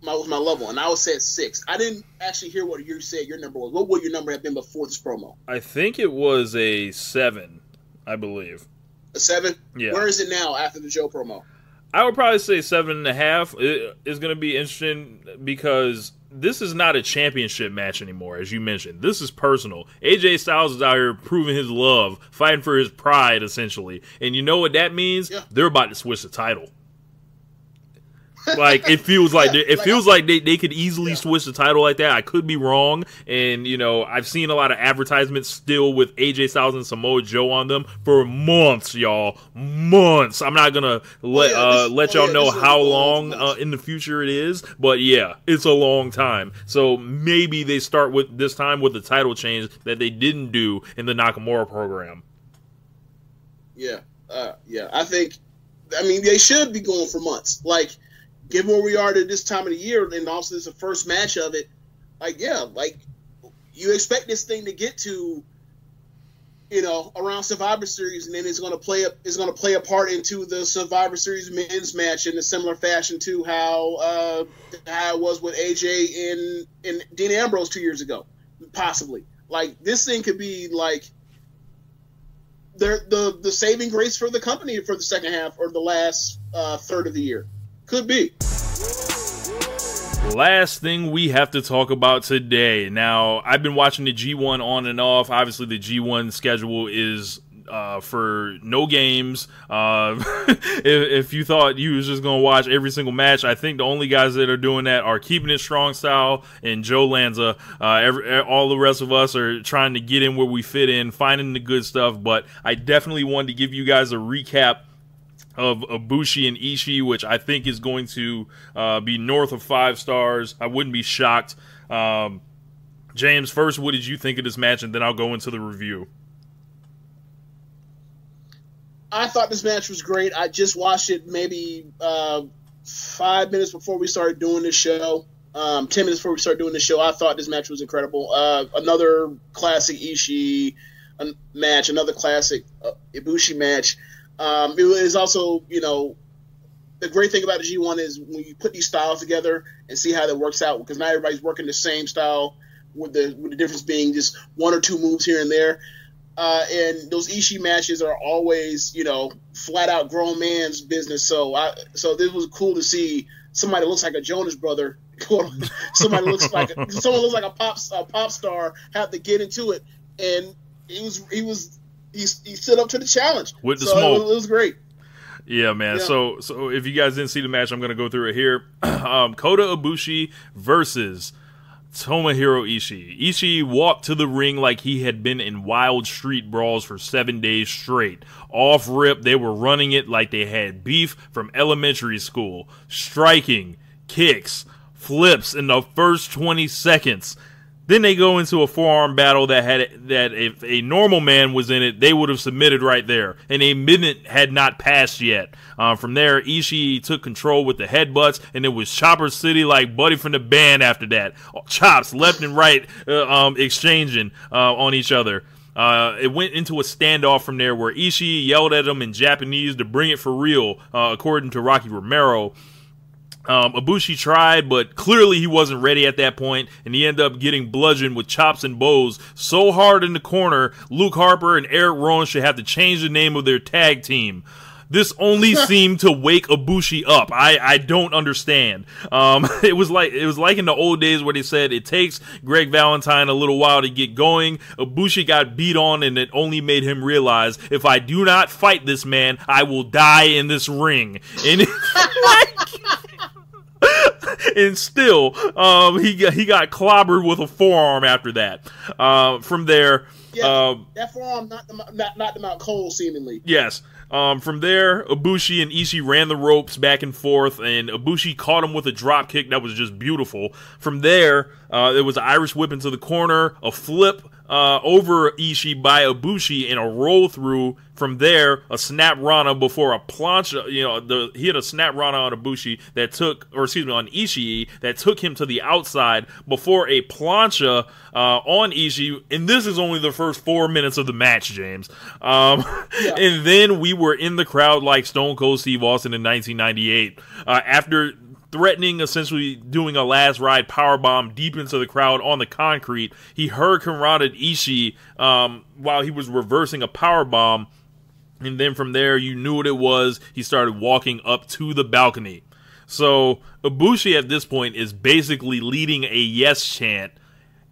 my level? And I would say 6. I didn't actually hear what you said your number was. What would your number have been before this promo? I think it was a 7, I believe. A 7? Yeah. Where is it now after the Joe promo? I would probably say 7.5. It is going to be interesting because this is not a championship match anymore, as you mentioned. This is personal. AJ Styles is out here proving his love, fighting for his pride, essentially. And you know what that means? Yeah. They're about to switch the title. Like, it feels like they could easily switch the title like that. I could be wrong, and I've seen a lot of advertisements still with AJ Styles and Samoa Joe on them for months, y'all. Months. I'm not gonna let y'all know how long in the future it is, but yeah, it's a long time. So maybe they start with this time with the title change that they didn't do in the Nakamura program. Yeah, I mean, they should be going for months. Like, given where we are at this time of the year, and also this is the first match of it, you expect this thing to get to, around Survivor Series, and then it's going to play a part into the Survivor Series men's match in a similar fashion to how it was with AJ and Dean Ambrose 2 years ago, possibly. Like, this thing could be like the saving grace for the company for the second half or the last third of the year. Could be. Last thing we have to talk about today. Now, I've been watching the G1 on and off. Obviously, the G1 schedule is for no games. If you thought you was just going to watch every single match, I think the only guys that are doing that are Keeping It Strong Style and Joe Lanza. All the rest of us are trying to get in where we fit in, finding the good stuff. But I definitely wanted to give you guys a recap of Ibushi and Ishii, which I think is going to be north of 5 stars. I wouldn't be shocked. James, first, what did you think of this match? And then I'll go into the review. I thought this match was great. I just watched it maybe 5 minutes before we started doing this show. 10 minutes before we started doing this show. I thought this match was incredible. Another classic Ishii. match, another classic Ibushi match. It was also, you know, the great thing about the G1 is when you put these styles together and see how that works out, because not everybody's working the same style, with the difference being just one or two moves here and there. And those Ishii matches are always, you know, flat out grown man's business. So this was cool to see somebody that looks like a Jonas brother, somebody looks like a pop star have to get into it, and he stood up to the challenge with the smoke. It was great. Yeah, man. Yeah. So if you guys didn't see the match, I'm going to go through it here. Kota Ibushi versus Tomohiro Ishii. Ishii walked to the ring like he had been in wild street brawls for 7 days straight. Off rip, they were running it like they had beef from elementary school. Striking, kicks, flips in the first 20 seconds. Then they go into a forearm battle that if a normal man was in it, they would have submitted right there. And a minute had not passed yet. From there, Ishii took control with the headbutts, and it was Chopper City like Buddy from the Band after that. Chops left and right exchanging on each other. It went into a standoff from there where Ishii yelled at him in Japanese to bring it for real, according to Rocky Romero. Ibushi tried, but clearly he wasn't ready at that point, and he ended up getting bludgeoned with chops and bows so hard in the corner, Luke Harper and Eric Rowan should have to change the name of their tag team. This only seemed to wake Ibushi up. I don't understand. It was like in the old days where they said it takes Greg Valentine a little while to get going. Ibushi got beat on, and it only made him realize, if I do not fight this man, I will die in this ring. And and still, he got clobbered with a forearm after that. From there, that forearm knocked him out cold, seemingly. Yes. From there, Ibushi and Ishii ran the ropes back and forth, and Ibushi caught him with a drop kick that was just beautiful. From there, there was an Irish whip into the corner, a flip over Ishii by Ibushi, and a roll through. From there, a snap rana before a plancha. He had a snap rana on Ibushi on Ishii that took him to the outside before a plancha on Ishii. And this is only the first 4 minutes of the match, James. And then we were in the crowd like Stone Cold Steve Austin in 1998. After threatening, essentially doing a last ride powerbomb deep into the crowd on the concrete, he hurricanranaed Ishii while he was reversing a powerbomb. And then from there, you knew what it was. He started walking up to the balcony. So Ibushi at this point is basically leading a yes chant,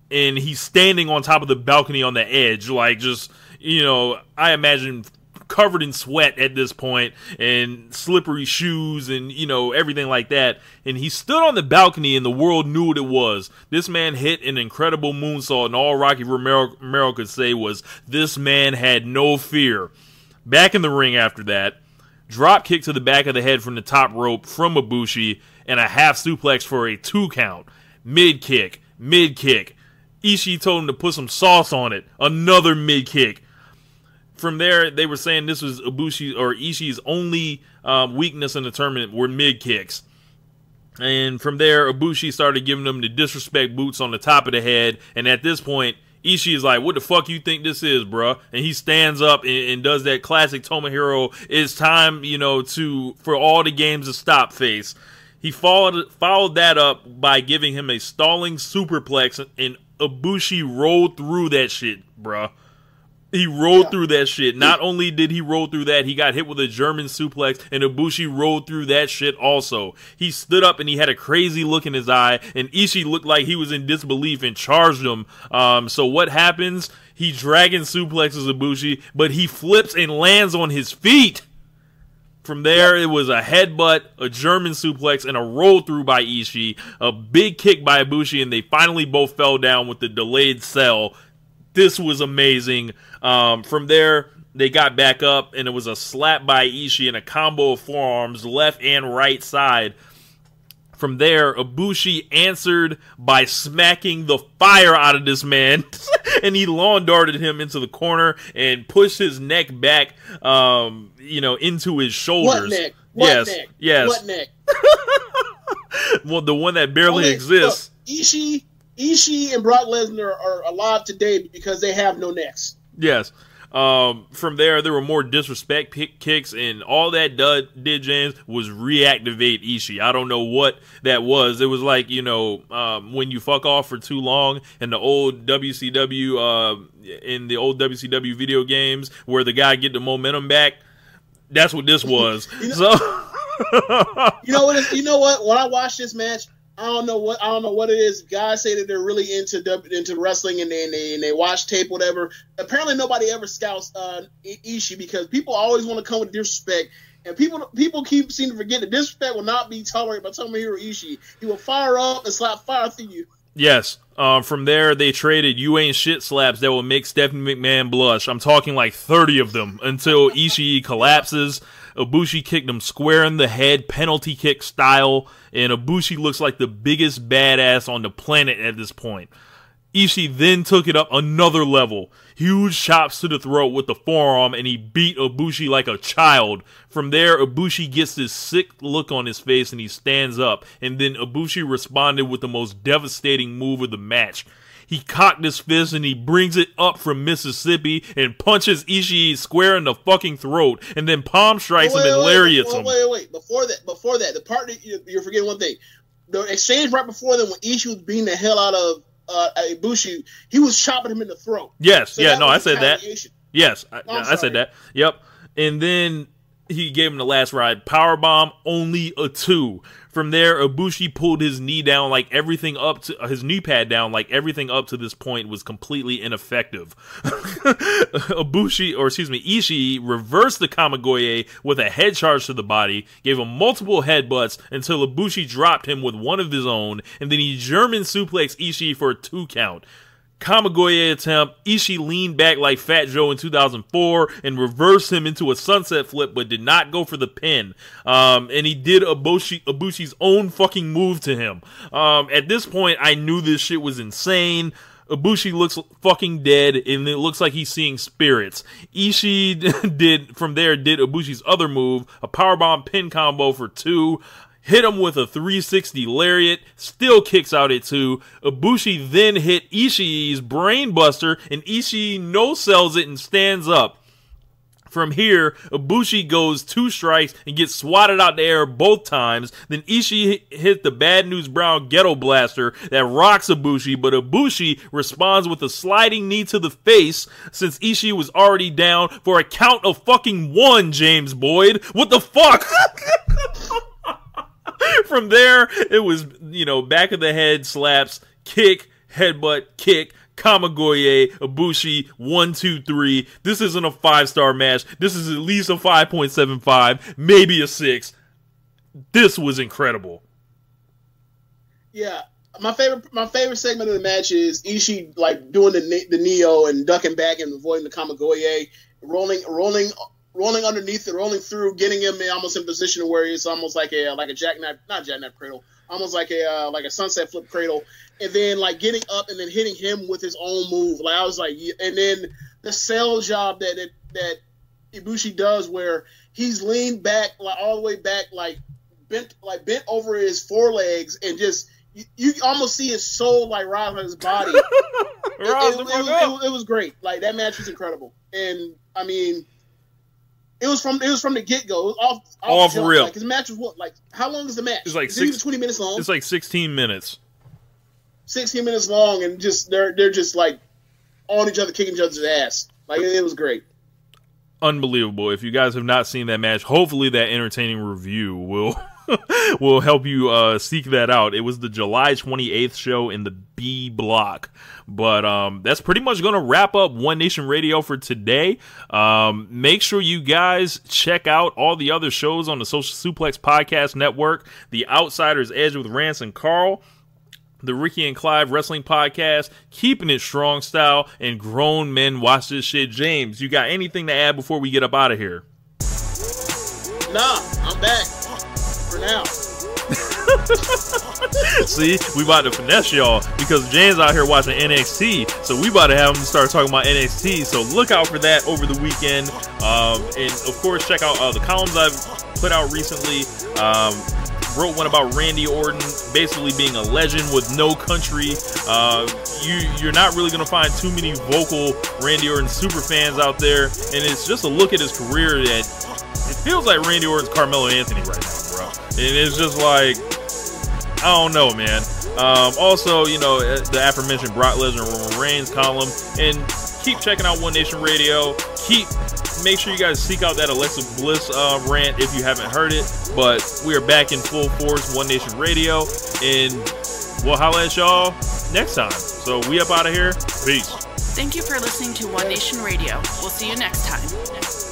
and he's standing on top of the balcony on the edge, like just, I imagine covered in sweat at this point and slippery shoes and, everything like that. And he stood on the balcony and the world knew what it was. This man hit an incredible moonsault, and all Rocky Romero could say was, this man had no fear. Back in the ring after that, drop kick to the back of the head from the top rope from Ibushi, and a half suplex for a 2 count. Mid kick. Ishii told him to put some sauce on it. Another mid kick. From there, they were saying this was Ishii's only weakness in the tournament were mid kicks. And from there, Ibushi started giving them the disrespect boots on the top of the head, and at this point, Ishii is like, what the fuck you think this is, bruh? And he stands up and does that classic Tomohiro, it's time, for all the games to stop face. He followed that up by giving him a stalling superplex, and Ibushi rolled through that shit, bruh. He rolled through that shit. Not only did he roll through that, he got hit with a German suplex, and Ibushi rolled through that shit also. He stood up and he had a crazy look in his eye, and Ishii looked like he was in disbelief and charged him. So what happens? He dragon suplexes Ibushi, but he flips and lands on his feet. From there, it was a headbutt, a German suplex, and a roll through by Ishii, a big kick by Ibushi, and they finally both fell down with the delayed cell. This was amazing. From there, they got back up, and it was a slap by Ishii and a combo of forearms, left and right side. From there, Ibushi answered by smacking the fire out of this man, and he lawn darted him into the corner and pushed his neck back, into his shoulders. What neck? Yes. What neck? Well, the one that barely exists. Look, Ishii and Brock Lesnar are alive today because they have no necks. Yes. From there were more disrespect kicks, and all that did, James, was reactivate Ishii. I don't know what that was. It was like, when you fuck off for too long in the old WCW, video games, where the guy get the momentum back. That's what this was. You know what? When I watched this match, I don't know what it is. Guys say that they're really into wrestling and they watch tape, whatever. Apparently, nobody ever scouts Ishii because people always want to come with disrespect, and people seem to forget that disrespect will not be tolerated by Tomohiro Ishii. He will fire up and slap fire through you. Yes. From there, they traded "you ain't shit" slaps that will make Stephanie McMahon blush. I'm talking like 30 of them until Ishii collapses. Ibushi kicked him square in the head, penalty kick style, and Ibushi looks like the biggest badass on the planet at this point. Ishii then took it up another level. Huge chops to the throat with the forearm, and he beat Ibushi like a child. From there, Ibushi gets this sick look on his face, and he stands up. And then Ibushi responded with the most devastating move of the match. He cocked his fist, and he brings it up from Mississippi and punches Ishii square in the fucking throat, and then palm strikes him and lariats him. Wait. Before that, the part that you're forgetting one thing. The exchange right before that, when Ishii was beating the hell out of Ibushi, he was chopping him in the throat. Yes, so I said that. Yes, I said that. Yep. And then he gave him the last ride. Powerbomb, only a 2. From there, Ibushi pulled his knee down like everything up to his knee pad down like everything up to this point was completely ineffective. Ishii reversed the Kamigoye with a head charge to the body, gave him multiple headbutts until Ibushi dropped him with one of his own, and then he German suplexed Ishii for a 2 count. Kamigoye attempt, Ishii leaned back like Fat Joe in 2004 and reversed him into a sunset flip, but did not go for the pin. And he did Ibushi's own fucking move to him. At this point, I knew this shit was insane. Ibushi looks fucking dead, and it looks like he's seeing spirits. Ishii did Ibushi's other move, a powerbomb pin combo for 2. Hit him with a 360 lariat, still kicks out at 2. Ibushi then hit Ishii's brainbuster, and Ishii no-sells it and stands up. From here, Ibushi goes 2 strikes and gets swatted out the air both times. Then Ishii hit the Bad News Brown Ghetto Blaster that rocks Ibushi, but Ibushi responds with a sliding knee to the face since Ishii was already down for a count of fucking 1, James Boyd. What the fuck? From there, it was, back of the head slaps, kick, headbutt, kick, Kamigoye, Ibushi, 1, 2, 3. This isn't a 5-star match. This is at least a 5.75, maybe a 6. This was incredible. Yeah, my favorite segment of the match is Ishii doing the Neo and ducking back and avoiding the Kamigoye, rolling underneath it, rolling through, getting him almost in position where he's almost like a jackknife, not jackknife cradle, almost like a sunset flip cradle, and then getting up and then hitting him with his own move. I was like, and then the sell job that Ibushi does where he's leaned back all the way back, bent over his forelegs, and just you almost see his soul rise on his body. It was great. That match was incredible, and I mean. It was from the get-go. It was off for real. His match was what? How long is the match? It's is it even 20 minutes long? It's 16 minutes. 16 minutes long, and they're just on each other, kicking each other's ass. It was great. Unbelievable. If you guys have not seen that match, hopefully that entertaining review will help you seek that out. It was the July 28th show in the B block. But that's pretty much going to wrap up One Nation Radio for today. Make sure you guys check out all the other shows on the Social Suplex Podcast Network. The Outsider's Edge with Rance and Carl. The Ricky and Clive Wrestling Podcast. Keeping It Strong Style. And Grown Men Watch This Shit. James, you got anything to add before we get up out of here? Nah, I'm back. For now. See, we about to finesse y'all because James out here watching NXT, so we about to have him start talking about NXT. So look out for that over the weekend, and of course check out the columns I've put out recently. wrote one about Randy Orton basically being a legend with no country. You're not really going to find too many vocal Randy Orton super fans out there, and it's just a look at his career that it feels like Randy Orton's Carmelo Anthony right now, bro. And it's just like, I don't know, man. Also, you know, the aforementioned Brock Lesnar Roman Reigns column, and keep checking out One Nation Radio. Make sure you guys seek out that Alexa Bliss rant if you haven't heard it. But we are back in full force, One Nation Radio, and we'll holla at y'all next time. So we up out of here. Peace. Thank you for listening to One Nation Radio. We'll see you next time.